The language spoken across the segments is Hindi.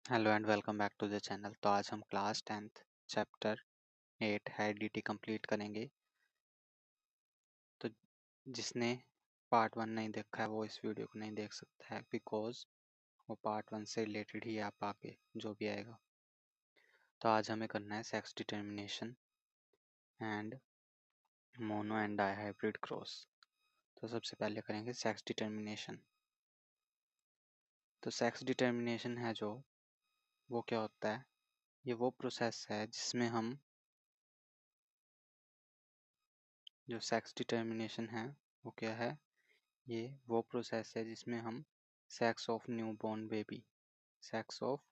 Hello and welcome back to the channel. तो आज हम class 10th chapter 8 heredity complete करेंगे। तो जिसने पार्ट 1 नहीं देखा है वो इस वीडियो को नहीं देख सकता है, बिकॉज वो पार्ट 1 से रिलेटेड ही आप आगे जो भी आएगा। तो आज हमें करना है sex determination and mono and di hybrid cross. तो सबसे पहले करेंगे सेक्स डिटर्मिनेशन। तो सेक्स डिटर्मिनेशन है जो वो क्या होता है, ये वो प्रोसेस है जिसमें हम जो सेक्स डिटर्मिनेशन है वो क्या है, ये वो प्रोसेस है जिसमें हम sex of newborn baby, sex of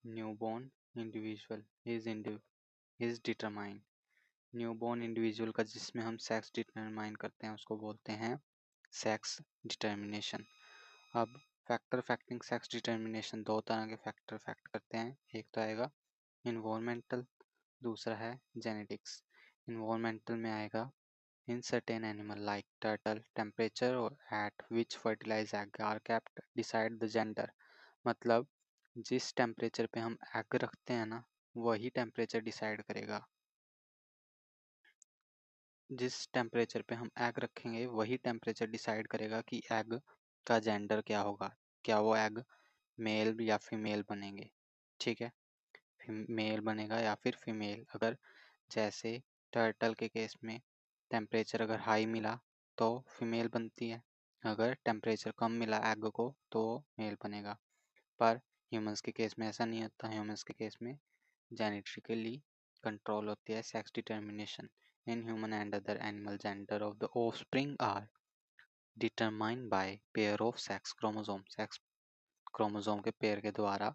newborn individual is determine. Newborn individual का जिसमें हम सेक्स डिटरमाइन करते हैं उसको बोलते हैं सेक्स डिटर्मिनेशन। अब फैक्टर फैक्टिंग सेक्स डिटर्मिनेशन, दो तरह के फैक्टर फैक्ट करते हैं। एक तो आएगा इन्वायरमेंटल, दूसरा है जेनेटिक्स। इन्वायरमेंटल में आएगा in certain animal like turtle, temperature or at which fertilized egg are kept decide the gender। मतलब जिस टेम्परेचर पे हम एग रखते हैं ना, वही टेम्परेचर डिसाइड करेगा, जिस टेम्परेचर पे हम एग रखेंगे वही टेम्परेचर डिसाइड करेगा कि एग का जेंडर क्या होगा, क्या वो एग मेल या फीमेल बनेंगे। ठीक है, मेल बनेगा या फिर फीमेल। अगर जैसे टर्टल के केस में टेम्परेचर अगर हाई मिला तो फीमेल बनती है, अगर टेम्परेचर कम मिला एग को तो मेल बनेगा। पर ह्यूमंस के केस में ऐसा नहीं होता। ह्यूमंस के केस में जेनेटिकली कंट्रोल होती है sex determination. In human and other animal gender of the offspring are determined by pair of sex chromosome. Sex chromosome के पेयर के द्वारा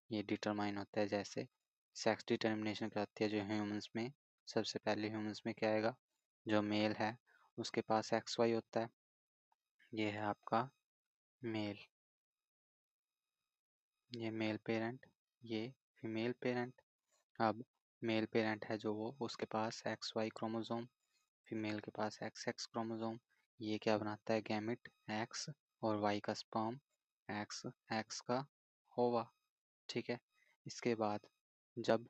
ये डिटरमाइन होता है। जैसे सेक्स डिटर्मिनेशन कराती है जो ह्यूमंस में, सबसे पहले ह्यूमंस में क्या आएगा, जो मेल है उसके पास एक्स वाई होता है, ये है आपका मेल, ये मेल पेरेंट, ये फीमेल पेरेंट। अब मेल पेरेंट है जो वो, उसके पास एक्स वाई क्रोमोसोम, फीमेल के पास एक्स एक्स क्रोमोसोम। ये क्या बनाता है, गैमिट एक्स और वाई का स्पर्म, एक्स एक्स का ओवा। ठीक है, इसके बाद जब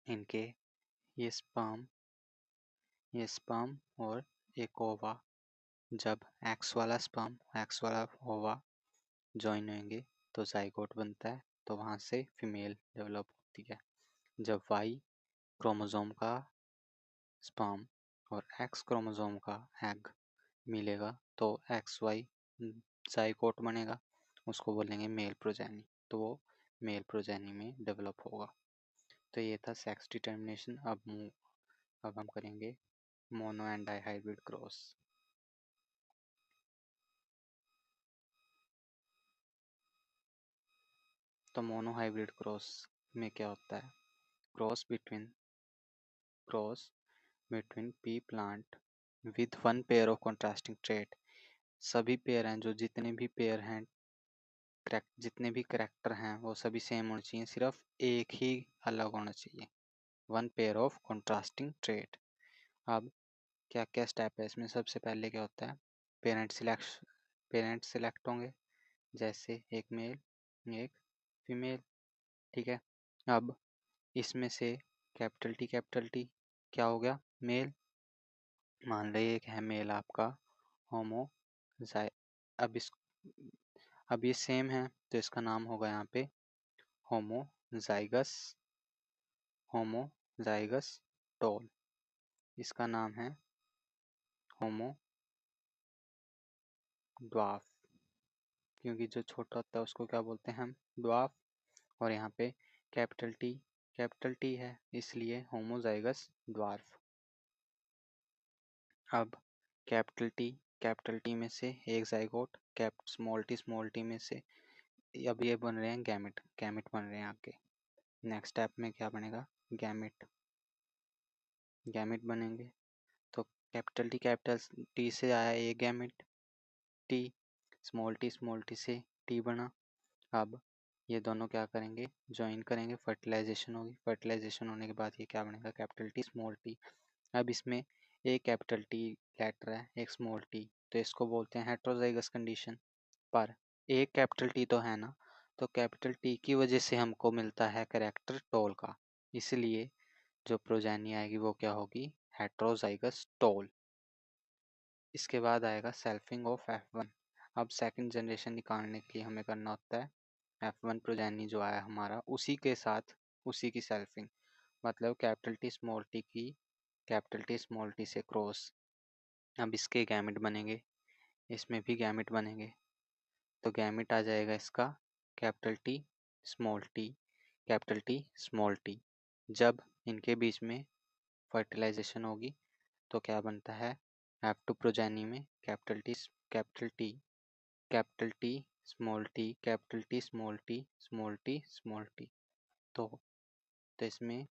इनके ये स्पर्म और एक ओवा, जब एक्स वाला स्पर्म एक्स वाला ओवा ज्वाइन होंगे तो जाइगोट बनता है, तो वहाँ से फीमेल डेवलप होती है। जब वाई क्रोमोसोम का स्पर्म और एक्स क्रोमोसोम का एग मिलेगा तो एक्स वाई जाइगोट बनेगा, उसको बोलेंगे मेल प्रोजेनी, तो वो मेल प्रोजेनी में डेवलप होगा। तो ये था सेक्स डिटर्मिनेशन। अब हम करेंगे mono and di hybrid cross. तो मोनो हाइब्रिड क्रॉस में क्या होता है, cross between pea plant with one pair of contrasting trait. सभी पेयर हैं, जो जितने भी पेयर हैं, जितने भी करेक्टर हैं वो सभी सेम होने चाहिए, सिर्फ एक ही अलग होना चाहिए, one pair of contrasting trait. अब क्या क्या स्टेप है इसमें, सबसे पहले क्या होता है, पेरेंट सिलेक्ट होंगे, जैसे एक मेल एक फीमेल। ठीक है, अब इसमें से कैपिटल टी क्या हो गया, मेल। मान लीजिए एक है मेल आपका होमो अब इस अब ये सेम है तो इसका नाम होगा यहाँ पे होमोजाइगस होमोजाइगस टोल। इसका नाम है होमो ड्वार्फ, क्योंकि जो छोटा होता है उसको क्या बोलते हैं हम, ड्वार्फ। और यहाँ पे कैपिटल टी है इसलिए होमोजाइगस ड्वार्फ। अब कैपिटल टी में से एक जाइगोट, स्मॉल टी में से, अब ये बन रहे हैं गैमेट, बन रहे हैं आगे। नेक्स्ट स्टेप में क्या बनेगा, गैमेट बनेंगे। तो कैपिटल टी से आया ये गैमेट टी, स्मॉल टी से टी बना। अब ये दोनों क्या करेंगे, ज्वाइन करेंगे, फर्टिलाइजेशन होगी, फर्टिलाइजेशन होने के बाद ये क्या बनेगा, कैपिटल टी स्मॉल टी। अब इसमें एक कैपिटल टी लेटर है, एक स्मॉल टी, तो इसको बोलते हैं हेट्रोजाइगस कंडीशन। पर एक कैपिटल टी तो है ना, तो कैपिटल टी की वजह से हमको मिलता है कैरेक्टर टॉल का, इसलिए जो प्रोजेनी आएगी वो क्या होगी, हेट्रोजाइगस टॉल। इसके बाद आएगा सेल्फिंग ऑफ F1। अब सेकंड जनरेशन निकालने के लिए हमें करना होता है F1 प्रोजेनी जो आया हमारा उसी के साथ उसी की सेल्फिंग, मतलब कैपिटल टी स्मॉल टी की कैपिटल टी स्मॉल टी से क्रॉस। अब इसके गैमेट बनेंगे, इसमें भी गैमेट बनेंगे, तो गैमेट आ जाएगा इसका capital T small T capital T small T. जब इनके बीच में फर्टिलाइजेशन होगी तो क्या बनता है, F2 प्रोजेनी में capital T capital T capital T small T capital T small T small T small T. तो इसमें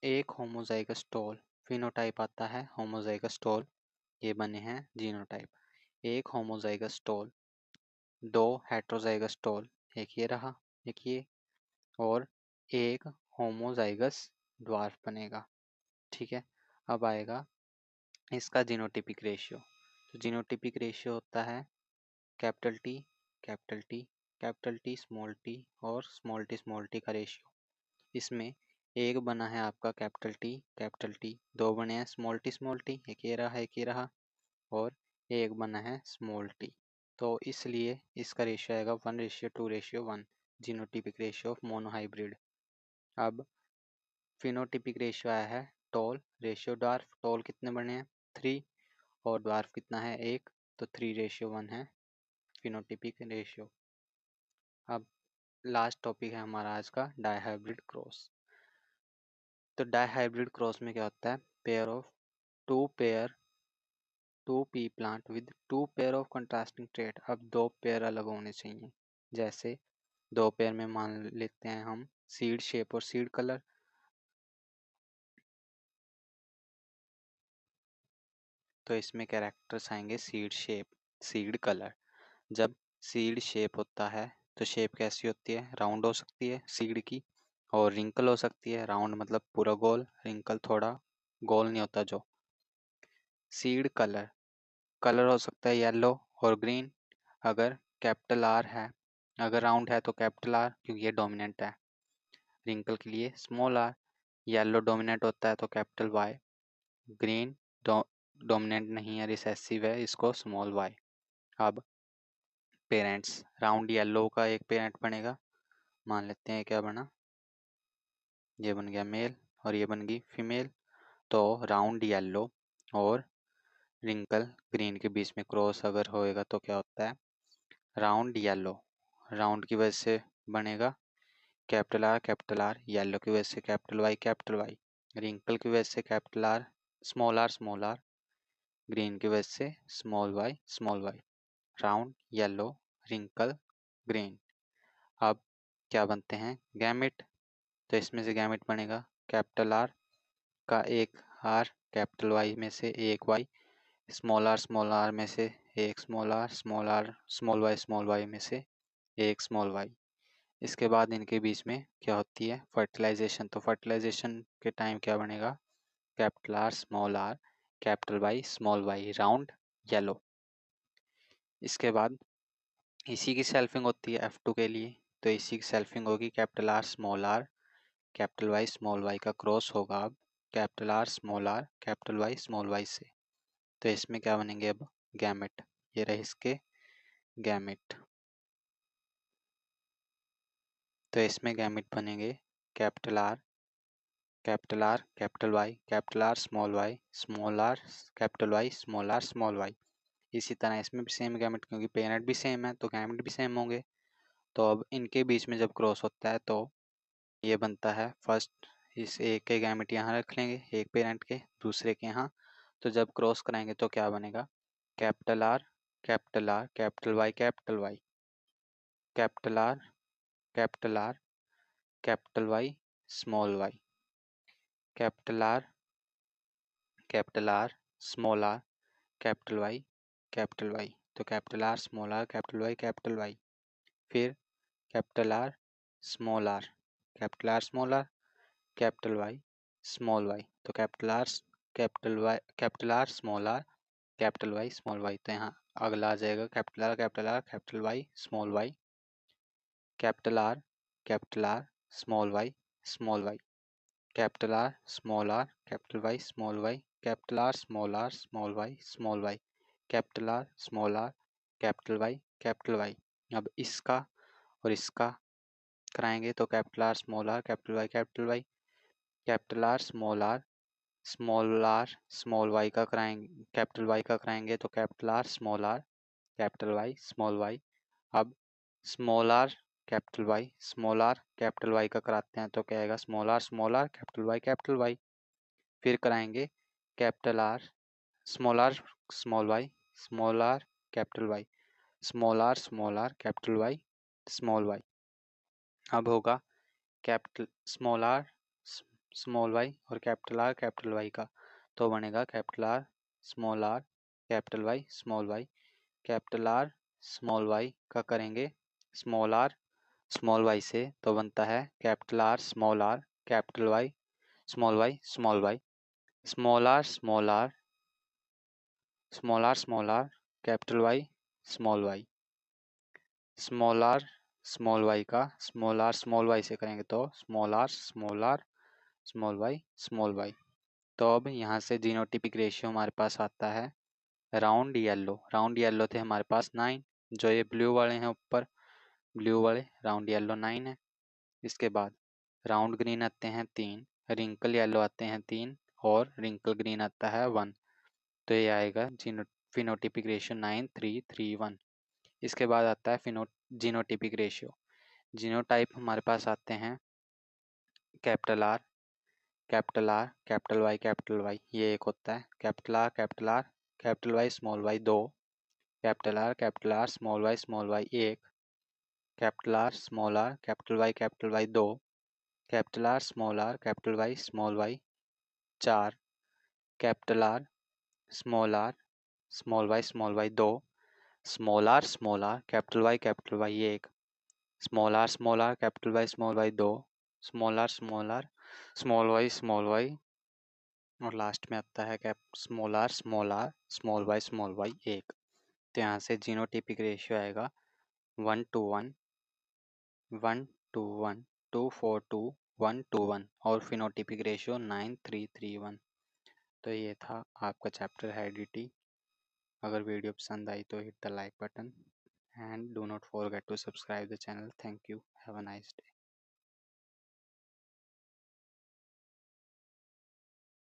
एक होमोजाइगस टॉल फिनोटाइप आता है, होमोजाइगस टॉल ये बने हैं जीनोटाइप। एक होमोजाइगस टॉल, दो हेट्रोजाइगस टॉल, एक ये रहा एक ये, और एक होमोजाइगस ड्वार्फ बनेगा। ठीक है, अब आएगा इसका जीनोटिपिक रेशियो। तो जीनोटिपिक रेशियो होता है capital T capital T capital T और स्मॉल टी का रेशियो। इसमें एक बना है आपका कैपिटल टी, दो बने हैं स्मॉल टी, एक ये रहा और एक बना है स्मॉल टी। तो इसलिए इसका रेशियो आएगा 1:2:1, जीनोटिपिक रेशियो ऑफ मोनोहाइब्रिड। अब फिनोटिपिक रेशियो आया है टॉल रेशियो ड्वार्फ, टॉल कितने बने हैं 3 और ड्वार्फ कितना है 1, तो 3:1 है फिनोटिपिक रेशियो। अब लास्ट टॉपिक है हमारा आज का डाइहाइब्रिड क्रॉस। तो डाइहाइब्रिड क्रॉस में क्या होता है, pair of two pea plant with two pair of contrasting trait. अब दो पेयर अलग होने चाहिए, जैसे दो पेयर में मान लेते हैं हम सीड शेप और सीड कलर। तो इसमें कैरेक्टर्स आएंगे सीड शेप सीड कलर। जब सीड शेप होता है तो शेप कैसी होती है, राउंड हो सकती है सीड की, और रिंकल हो सकती है, राउंड मतलब पूरा गोल, रिंकल थोड़ा गोल नहीं होता जो। सीड कलर, कलर हो सकता है येलो और ग्रीन, अगर कैपिटल आर है, अगर राउंड है तो कैपिटल आर क्योंकि ये डोमिनेंट है, रिंकल के लिए स्मॉल आर, येलो डोमिनेंट होता है तो कैपिटल वाई, ग्रीन डोमिनेंट नहीं है रिसेसिव है, इसको स्मॉल वाई। अब पेरेंट्स, राउंड येलो का एक पेरेंट बनेगा, मान लेते हैं क्या बना, ये बन गया मेल और ये बन गई फीमेल। तो राउंड येलो और रिंकल ग्रीन के बीच में क्रॉस अगर होएगा तो क्या होता है, राउंड येलो, राउंड की वजह से बनेगा कैपिटल आर, येलो की वजह से कैपिटल वाई, रिंकल की वजह से capital R, small R, green की वजह से small Y, round yellow wrinkle green. अब क्या बनते हैं गैमेट, तो इसमें से गैमेट बनेगा कैपिटल आर का एक आर, कैपिटल वाई में से एक वाई, स्मॉल आर में से एक स्मॉल वाई में से एक स्मॉल वाई। इसके बाद इनके बीच में क्या होती है फर्टिलाइजेशन, तो फर्टिलाइजेशन के टाइम क्या बनेगा R capital Y small Y, round yellow. इसके बाद इसी की सेल्फिंग होती है F2 के लिए, तो इसी की सेल्फिंग होगी कैपिटल वाई स्मॉल वाई का क्रॉस होगा अब कैपिटल वाई स्मॉल वाई से। तो इसमें क्या बनेंगे अब गैमेट, ये रहे इसके गैमेट। तो इसमें गैमेट बनेंगे capital R capital Y small R small Y. इसी तरह इसमें भी सेम गैमेट, क्योंकि पेरेंट भी सेम है तो गैमेट भी सेम होंगे। तो अब इनके बीच में जब क्रॉस होता है तो ये बनता है फर्स्ट, इस एक के गैमेट यहाँ रख लेंगे एक पेरेंट के, दूसरे के यहाँ। तो जब क्रॉस कराएंगे तो क्या बनेगा capital R capital Y capital Y capital R capital R capital Y small Y capital R small R capital Y. तो कैपिटल आर कैपिटल वाई, फिर capital R small R small R capital Y small Y. तो capital R small R capital Y small Y. तो यहाँ अगला आ जाएगा capital R capital Y small Y. Capital R, small Y, small Y, capital R, capital Y, small Y, capital R, small Y, small Y, capital R, capital Y, capital Y. अब इसका और इसका कराएंगे तो capital R, capital Y, capital Y, capital R, small Y का कराएंगे, कैपिटल वाई का कराएंगे तो capital R, capital Y, small Y. अब स्मॉल आर, कैपिटल वाई का कराते हैं तो क्या आएगा, स्मॉल आर, कैपिटल वाई। फिर कराएंगे capital R, small Y, small R, capital Y, capital Y, small Y. अब होगा कैपिटल स्मॉल वाई और कैपिटल वाई का, तो बनेगा capital R, capital Y, small Y, capital R, small Y का करेंगे स्मॉल वाई से तो बनता है capital R, capital Y, small Y, small Y, small R, capital Y, small Y, small R, small Y का स्मॉल वाई से करेंगे तो small R, small Y, small Y. तो अब यहाँ से जीनोटिपिक रेशियो हमारे पास आता है राउंड येलो थे हमारे पास 9, जो ये ब्लू वाले हैं ऊपर, ब्लू वाले राउंड येलो 9 है। इसके बाद राउंड ग्रीन आते हैं 3, रिंकल येलो आते हैं 3 और रिंकल ग्रीन आता है 1। तो ये आएगा फिनोटिपिक रेशियो 9, 3, 3, 1। इसके बाद आता है जीनोटिपिक रेशियो। जीनोटाइप हमारे पास आते हैं कैपिटल आर, कैपिटल वाई, ये एक होता है capital R, capital Y, small Y 2, capital R, small Y 1, capital R, capital Y 2, capital R, small Y 4, capital R, small Y 2, small R, capital Y 1, small R, small Y 2, small R, small Y और लास्ट में आता है cap small R, small Y 1। तो यहाँ से जीनोटिपिक रेशियो आएगा 1:1, 1:1, 2:4:2, 1:1 और फिनोटिपिक रेशियो 9:3:3:1। तो ये था आपका चैप्टर हेरिडिटी। अगर वीडियो पसंद आई तो hit the like button and do not forget to subscribe the channel. Thank you. Have a nice day.